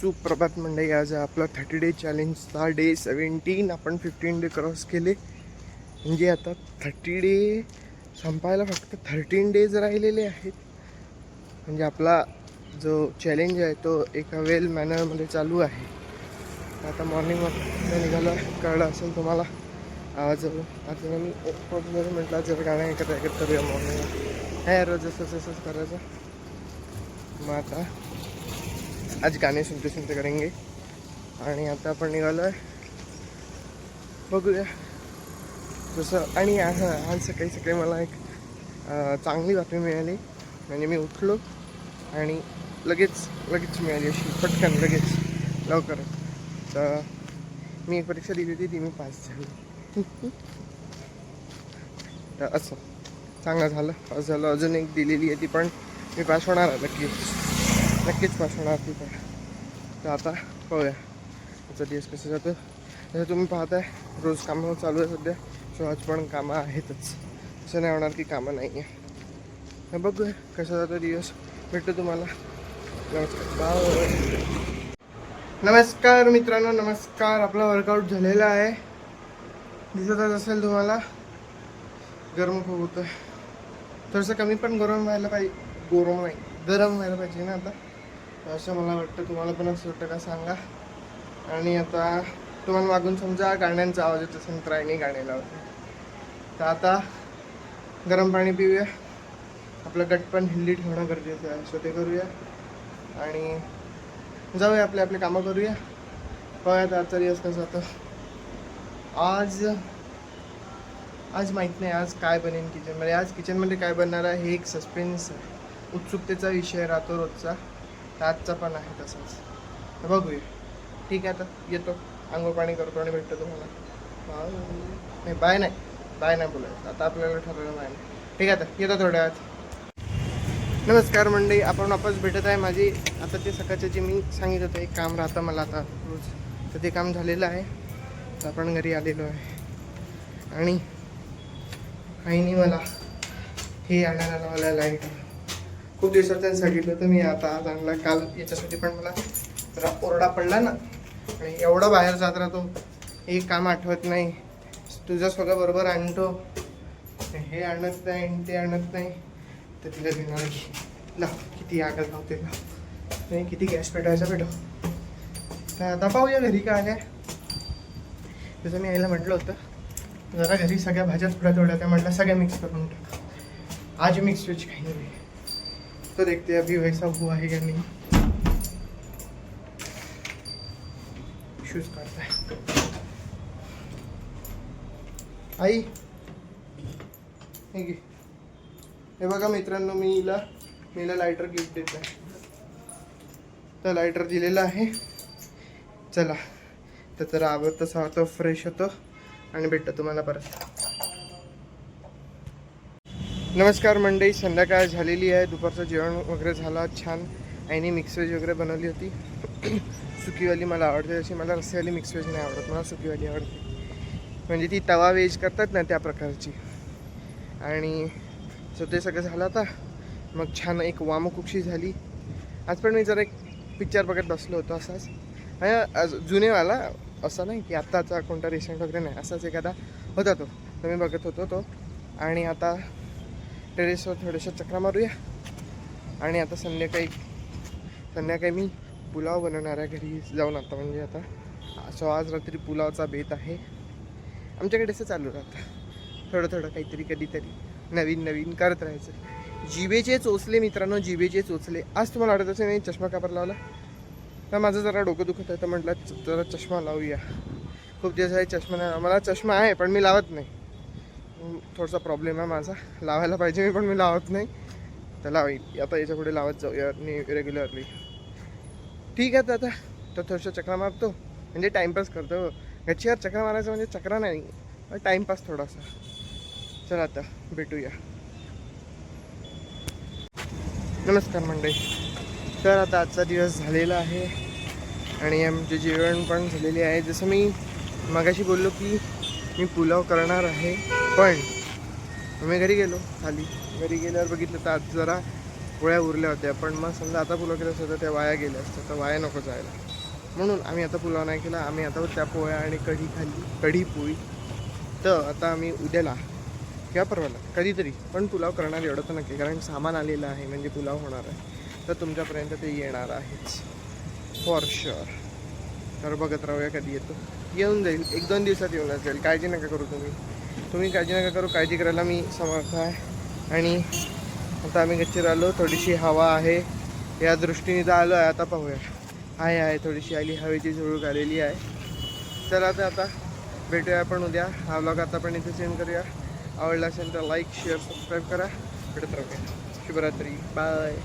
सुप्रभात मंडळी. आज आपला 30 डे चॅलेंजचा डे 17. आपण 15 डे क्रॉस केले, म्हणजे आता 30 डे संपायला फक्त 13 डेज राहिलेले आहेत. म्हणजे आपला जो चॅलेंज आहे तो एका वेल मॅनरमध्ये चालू आहे. आता मॉर्निंगमध्ये निघाला, कळलं असेल तुम्हाला आवाजावरून. आता मी म्हटलं जर गाणं ऐकत करूया मॉर्निंगला. हे रोज असंच करायचं. मग आता आज गाणे सुनते करेंगे. आणि आता आपण निघालो आहे, बघूया जसं. आणि आज सकाळी मला एक चांगली बातमी मिळाली. म्हणजे मी उठलो आणि लगेच मिळाली, अशी पटकन लगेच लवकर. तर मी एक परीक्षा दिली होती, ती मी पास झाली. तर असं चांगलं झालं, पास झालं. अजून एक दिलेली आहे, ती पण मी पास होणार आहे, नक्कीच पास होणार ती पण. तर आता पाहूया आजचा दिवस कसं जातं. जसं तुम्ही पाहताय रोज कामं चालू आहे सध्या, सो आज पण कामं आहेतच. असं नाही होणार की कामं नाही आहे. बघूया कसा जातो दिवस. भेटतो तुम्हाला. नमस्कार मित्रांनो, नमस्कार. आपला वर्कआउट झालेला आहे, दिसतच असेल तुम्हाला. गरम खूप होतं, थोडंसं कमी पण गरम व्हायला पाहिजे ना आता, असं मला वाटतं. तुम्हाला पण असं वाटतं का सांगा. आणि आता तुम्हाला मागून समजा गाण्यांचा आवाज येतो असेल तर आईने गाणे लावते. तर आता गरम पाणी पिऊया. आपलं गट पण हेल्दी ठेवणं गरजेचं आहे, सो ते करूया आणि जाऊया आपले कामं करूया. पाहूयात आजचा दिवस कसा जातो. आज माहीत नाही आज काय बनेन किचनमध्ये. आज किचनमध्ये काय बनणार आहे हे एक सस्पेन्स आहे, उत्सुकतेचा विषय राहतो रोजचा. तर आजचा पण आहे तसाच. तर बघूया. ठीक आहे, आता येतो, आंघोळ पाणी करतो आणि भेटतो तुम्हाला. नाही बाय नाही बोलायचं आता, आपल्याला ठरवलं नाही. ठीक आहे, आता येतो थोड्या वेळात. नमस्कार मंडळी, आपण वापस भेटत आहे. माझी आता ते सकाळचं जे मी सांगितलं होतं एक काम राहतं मला आता रोज, तर ते काम झालेलं आहे. तर आपण घरी आलेलो आहे आणि आईने मला हे आणायला लावलं लाईट. खूप दिवसात त्यांनी सांगितलं होतं मी, आता आज आणला. काल याच्यासाठी पण मला जरा ओरडा पडला ना, आणि एवढा बाहेर जात राहतो, एक काम आठवत नाही. तुझं सगळं बरोबर आणतो, हे आणत नाही ते आणत नाही. तर तिला देणार की किती आगत लावते नाही, किती गॅस पेटवायचा पेटव. तर आता पाहूया घरी काय आल्या. जसं मी आईला म्हटलं होतं जरा घरी सगळ्या भाज्या थोड्या त्या म्हटलं सगळ्या मिक्स करून टाका. आज मिक्स वेज काही नाही, तो देखते अभी वैसा हुआ है या नहीं. शूज काढताय आई. हे बघा मित्रांनो, मी हिला लायटर गिफ्ट देत आहे. तर लायटर दिलेलं आहे. चला तर जरा आवडतं होतं, फ्रेश होतं आणि भेटतं तुम्हाला परत. नमस्कार मंडळी, संध्याकाळ झालेली आहे. दुपारचं जेवण वगैरे झाला छान. आईने मिक्स व्हेज वगैरे बनवली होती. सुकीवाली मला आवडते, जशी मला रस्सेवाली मिक्स व्हेज नाही आवडत, मला सुकीवाली आवडते. म्हणजे ती तवा व्हेज करतात ना त्या प्रकारची. आणि सो ते सगळं झालं. आता मग छान एक वामकुक्षी झाली. आज पण मी जरा एक पिक्चर बघत बसलो होतो असाच, जुनेवाला, असा नाही की आत्ताचा कोणता रिसेंट वगैरे नाही, असाच एखादा होता तो. तर मी बघत होतो तो. आणि आता टेरेसवर थोड्याशा चक्रा मारूया. आणि आता संध्याकाळी मी पुलाव बनवणार आहे घरी जाऊन. आता म्हणजे आता सो आज रात्री पुलावचा बेत आहे आमच्याकडे. असं चालू राहतं थोडं काहीतरी, कधीतरी नवीन करत राहायचं. जिभेचे चोचले मित्रांनो, जिभेचे चोचले. आज तुम्हाला वाटत असेल नाही चष्मा कापर लावला, तर माझं जरा डोकं दुखत आहे, तर म्हटलं जरा चष्मा लावूया. खूप दिवस आहे चष्मा नाही. मला चष्मा आहे पण मी लावत नाही, थोडासा प्रॉब्लेम आहे माझा. लावायला पाहिजे पण मी लावत नाही. तर लावेल आता, याच्या पुढे लावत जाऊया रेग्युलरली. ठीक आहे. आता थोडंसं चक्रा मारतो, म्हणजे टाईमपास करतो. गच्चीवर चक्रा मारायचं म्हणजे चक्रा नाही, टाईमपास थोडासा. चला आता भेटूया. नमस्कार मंडळी. तर आता आजचा दिवस झालेला आहे आणि आमचे जेवण पण झालेले आहे. जसं मी मगाशी बोललो की मी पुलाव करणार आहे, पण मी घरी गेलो. घरी गेल्यावर बघितलं तर आज जरा पोळ्या उरल्या होत्या, पण मग समजा आता पुलाव केलं असतं तर त्या वाया गेल्या असत्या, तर वाया नको जायला, म्हणून आम्ही आता पुलाव नाही केला. आम्ही आता त्या पोळ्या आणि कढी खाल्ली, कढी पोळी. तर आता आम्ही उद्याला किंवा परवाला कधीतरी पण पुलाव करणार, एवढं तर नक्की, कारण सामान आलेलं आहे म्हणजे पुलाव होणार आहे, तर तुमच्यापर्यंत ते येणार आहेच फॉर शुअर. तर बघत राहूया कधी येतो. येऊन जाईल, 1-2 दिवसात येऊनच जाईल, काळजी नका करू तुम्ही काळजी नका करू. काळजी करायला मी समर्थ आहे. आणि आता आम्ही गच्चीवर आलो, थोडीशी हवा आहे या दृष्टीने तर आलो आहे. आता पाहूया, आहे थोडीशी आली, हवेची झुळूक आलेली आहे. चला तर आता भेटूया आपण उद्या. हा व्लॉग आता पण इथे सेंड करूया. आवडला असेल तर लाईक शेअर सबस्क्राईब करा. भेटत राहूया. शुभरात्री, बाय.